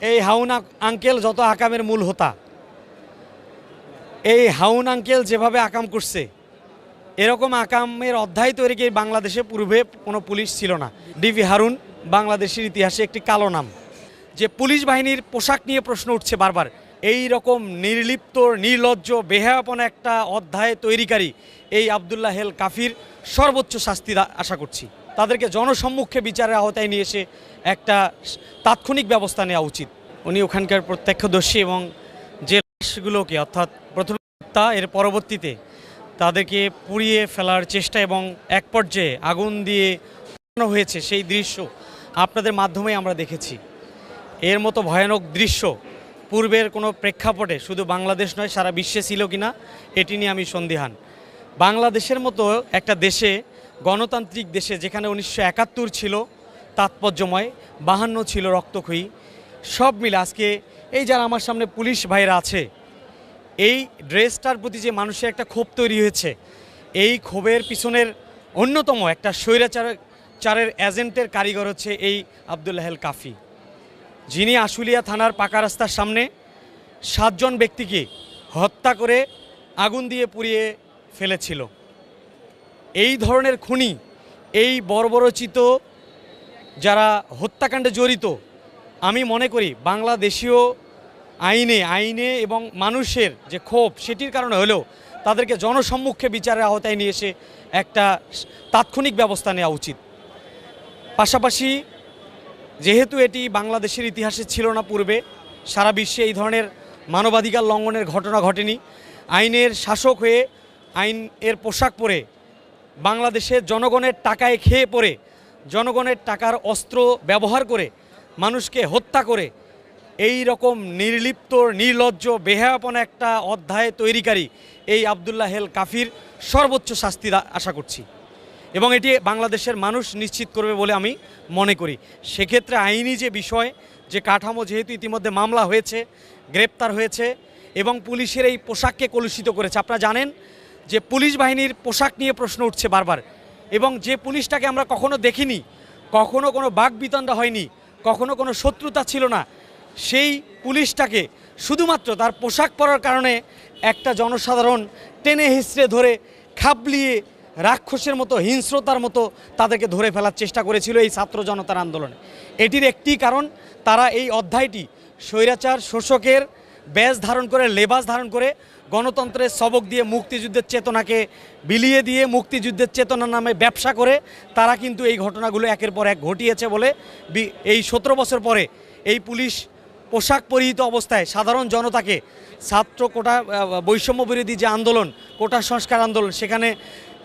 এই হাউন আঙ্কেল যত আকামের মূল হোতা, এই হাউন আঙ্কেল যেভাবে আকাম করছে এরকম আকামের অধ্যায় তৈরি বাংলাদেশে পূর্বে কোনো পুলিশ ছিল না। ডিবি হারুন বাংলাদেশের ইতিহাসে একটি কালো নাম। যে পুলিশ বাহিনীর পোশাক নিয়ে প্রশ্ন উঠছে বারবার, এই রকম নির্লিপ্ত নির্লজ্জ বেহায়াপনা একটা অধ্যায় তৈরিকারী এই আবদুল্লাহ হেল কাফির সর্বোচ্চ শাস্তি আশা করছি। তাদেরকে জনসম্মুখে বিচারের আওতায় নিয়ে এসে একটা তাৎক্ষণিক ব্যবস্থা নেওয়া উচিত। উনি ওখানকার প্রত্যক্ষদর্শী এবং যে লাশগুলোকে অর্থাৎ প্রথমে হত্যা, এর পরবর্তীতে তাদেরকে পুড়িয়ে ফেলার চেষ্টা এবং এক পর্যায়ে আগুন দিয়ে পোড়ানো হয়েছে সেই দৃশ্য আপনাদের মাধ্যমে আমরা দেখেছি। এর মতো ভয়ানক দৃশ্য পূর্বের কোনো প্রেক্ষাপটে শুধু বাংলাদেশ নয় সারা বিশ্বে ছিল কিনা এটি নিয়ে আমি সন্দিহান। বাংলাদেশের মতো একটা দেশে, গণতান্ত্রিক দেশে, যেখানে 1971 ছিল তাৎপর্যময়, 52 ছিল রক্তক্ষয়ী, সব মিলে আজকে এই যারা আমার সামনে পুলিশ ভাইরা আছে, এই ড্রেসটার প্রতি যে মানুষের একটা ক্ষোভ তৈরি হয়েছে, এই ক্ষোভের পিছনের অন্যতম একটা স্বৈরাচারের এজেন্টের কারিগর হচ্ছে এই আবদুল্লাহ হেল কাফি, যিনি আশুলিয়া থানার পাকা রাস্তার সামনে 7 জন ব্যক্তিকে হত্যা করে আগুন দিয়ে পুড়িয়ে ফেলেছিল। এই ধরনের খুনি, এই বর্বরচিত যারা হত্যাকাণ্ডে জড়িত, আমি মনে করি বাংলাদেশীয় আইনে এবং মানুষের যে ক্ষোভ সেটির কারণে হলেও তাদেরকে জনসম্মুখে বিচারের আওতায় নিয়ে এসে একটা তাৎক্ষণিক ব্যবস্থা নেওয়া উচিত। পাশাপাশি যেহেতু এটি বাংলাদেশের ইতিহাসে ছিল না পূর্বে, সারা বিশ্বে এই ধরনের মানবাধিকার লঙ্ঘনের ঘটনা ঘটেনি, আইনের শাসক হয়ে আইনের পোশাক পরে বাংলাদেশের জনগণের টাকায় খেয়ে পড়ে, জনগণের টাকার অস্ত্র ব্যবহার করে মানুষকে হত্যা করে এই রকম নির্লিপ্ত নির্লজ্জ বেহায়াপনা একটা অধ্যায় তৈরিকারী এই আবদুল্লাহ হেল কাফির সর্বোচ্চ শাস্তি আশা করছি এবং এটি বাংলাদেশের মানুষ নিশ্চিত করবে বলে আমি মনে করি। সেক্ষেত্রে আইনি যে বিষয়, যে কাঠামো, যেহেতু ইতিমধ্যে মামলা হয়েছে, গ্রেপ্তার হয়েছে এবং পুলিশের এই পোশাককে কলুষিত করেছে। আপনারা জানেন যে পুলিশ বাহিনীর পোশাক নিয়ে প্রশ্ন উঠছে বারবার, এবং যে পুলিশটাকে আমরা কখনো দেখিনি, কখনো কোনো বাকবিতণ্ডা হয়নি, কখনো কোনো শত্রুতা ছিল না, সেই পুলিশটাকে শুধুমাত্র তার পোশাক পরার কারণে একটা জনসাধারণ টেনে হিঁচড়ে ধরে খাবলিয়ে রাক্ষসের মতো, হিংস্রতার মতো তাদেরকে ধরে ফেলার চেষ্টা করেছিল এই ছাত্র জনতার আন্দোলনে। এটির একটি কারণ, তারা এই অধ্যায়টি স্বৈরাচার শোষকের ব্যাজ ধারণ করে, লেবাস ধারণ করে গণতন্ত্রের সবক দিয়ে মুক্তিযুদ্ধের চেতনাকে বিলিয়ে দিয়ে মুক্তিযুদ্ধের চেতনার নামে ব্যবসা করে তারা কিন্তু এই ঘটনাগুলো একের পর এক ঘটিয়েছে বলে এই 17 বছর পরে এই পুলিশ পোশাক পরিহিত অবস্থায় সাধারণ জনতাকে, ছাত্র কোটা বৈষম্য বিরোধী যে আন্দোলন, কোটা সংস্কার আন্দোলন, সেখানে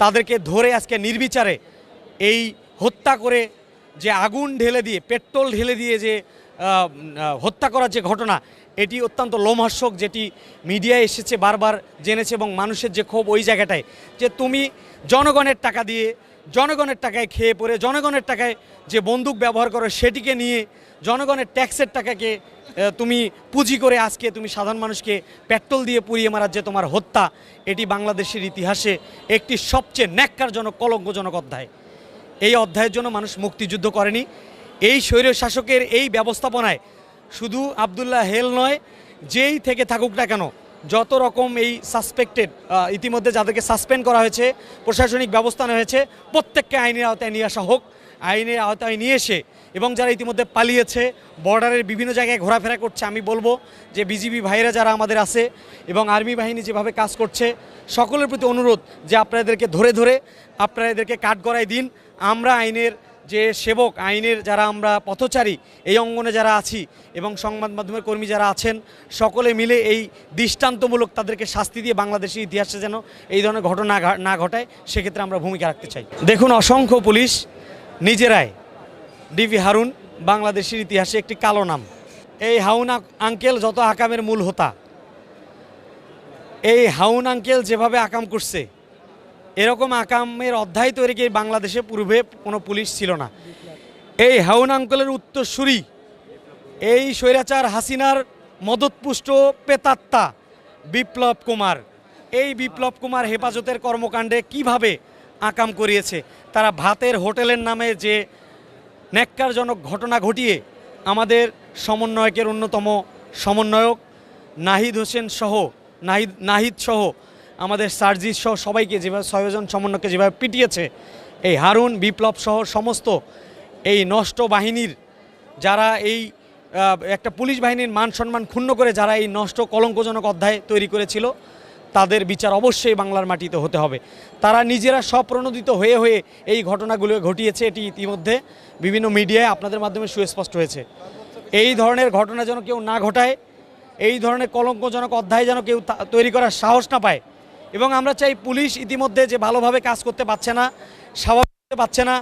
তাদেরকে ধরে আজকে নির্বিচারে এই হত্যা করে, যে আগুন ঢেলে দিয়ে, পেট্রোল ঢেলে দিয়ে যে হত্যা করার যে ঘটনা, এটি অত্যন্ত লোমহর্ষক, যেটি মিডিয়ায় এসেছে, বারবার জেনেছে এবং মানুষের যে ক্ষোভ ওই জায়গাটায়, যে তুমি জনগণের টাকা দিয়ে, জনগণের টাকায় খেয়ে পড়ে, জনগণের টাকায় যে বন্দুক ব্যবহার করো সেটিকে নিয়ে, জনগণের ট্যাক্সের টাকাকে তুমি পুঁজি করে আজকে তুমি সাধারণ মানুষকে পেট্রোল দিয়ে পুড়িয়ে মারার যে তোমার হত্যা, এটি বাংলাদেশের ইতিহাসে একটি সবচেয়ে ন্যাক্কারজনক, কলঙ্কজনক অধ্যায়। এই অধ্যায়ের জন্য মানুষ মুক্তিযুদ্ধ করেনি। এই স্বৈর শাসকের এই ব্যবস্থাপনায় শুধু আবদুল্লাহ হেল নয়, যেই থেকে থাকুক না কেন, যত রকম এই সাসপেক্টেড, ইতিমধ্যে যাদেরকে সাসপেন্ড করা হয়েছে, প্রশাসনিক ব্যবস্থা নেওয়া হয়েছে, প্রত্যেককে আইনের আওতায় নিয়ে আসা হোক। আইনের আওতায় নিয়ে এসে, এবং যারা ইতিমধ্যে পালিয়েছে, বর্ডারের বিভিন্ন জায়গায় ঘোরাফেরা করছে, আমি বলবো যে বিজিবি ভাইরা যারা আমাদের আছে এবং আর্মি বাহিনী যেভাবে কাজ করছে, সকলের প্রতি অনুরোধ যে আপনাদেরকে ধরে ধরে আপনারা এদেরকে কাঠগড়ায় দিন। আমরা আইনের যে সেবক, আইনের যারা আমরা পথচারী, এই অঙ্গনে যারা আছি এবং সংবাদ মাধ্যমের কর্মী যারা আছেন, সকলে মিলে এই দৃষ্টান্তমূলক তাদেরকে শাস্তি দিয়ে বাংলাদেশের ইতিহাসে যেন এই ধরনের ঘটনা না ঘটায়, সেক্ষেত্রে আমরা ভূমিকা রাখতে চাই। দেখুন, অসংখ্য পুলিশ নিজেরাই, ডিবি হারুন বাংলাদেশের ইতিহাসে একটি কালো নাম। এই হাউন আঙ্কেল যত আকামের মূল হোতা, এই হাউন আঙ্কেল যেভাবে আকাম করছে এরকম আকামের অধ্যায় তৈরি বাংলাদেশে পূর্বে কোনো পুলিশ ছিল না। এই হাউন আঙ্কেলের উত্তরসূরি এই স্বৈরাচার হাসিনার মদতপুষ্ট পেতাত্তা বিপ্লব কুমার, এই বিপ্লব কুমার হেফাজতের কর্মকাণ্ডে কিভাবে আকাম করিয়েছে। তারা ভাতের হোটেলের নামে যে ন্যাক্কারজনক ঘটনা ঘটিয়ে আমাদের সমন্বয়কের অন্যতম সমন্বয়ক নাহিদ হোসেন সহ নাহিদ সহ আমাদের সার্জিস সহ সবাইকে যেভাবে 6 জন সমন্বয়কে যেভাবে পিটিয়েছে, এই হারুন বিপ্লব সহ সমস্ত এই নষ্ট বাহিনীর যারা এই একটা পুলিশ বাহিনীর মান সম্মান ক্ষুণ্ণ করে যারা এই নষ্ট কলঙ্কজনক অধ্যায় তৈরি করেছিল, তাদের বিচার অবশ্যই বাংলার মাটিতে হতে হবে। তারা নিজেরা স্বপ্রণোদিত হয়ে হয়ে এই ঘটনাগুলো ঘটিয়েছে, এটি ইতিমধ্যে বিভিন্ন মিডিয়ায় আপনাদের মাধ্যমে সুস্পষ্ট হয়েছে। এই ধরনের ঘটনা যেন কেউ না ঘটায়, এই ধরনের কলঙ্কজনক অধ্যায় যেন কেউ তৈরি করার সাহস না পায়। এবং আমরা চাই পুলিশ ইতিমধ্যে যে ভালোভাবে কাজ করতে পারছে না, স্বাভাবিক হতে পারছে না,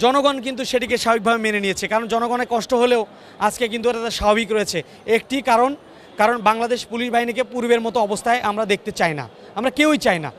জনগণ কিন্তু সেটিকে স্বাভাবিকভাবে মেনে নিয়েছে। কারণ জনগণের কষ্ট হলেও আজকে কিন্তু এটা স্বাভাবিক রয়েছে। একটি কারণ বাংলাদেশ পুলিশ বাহিনীকে পূর্বের মতো অবস্থায় আমরা দেখতে চাই না, আমরা কেউই চাই না।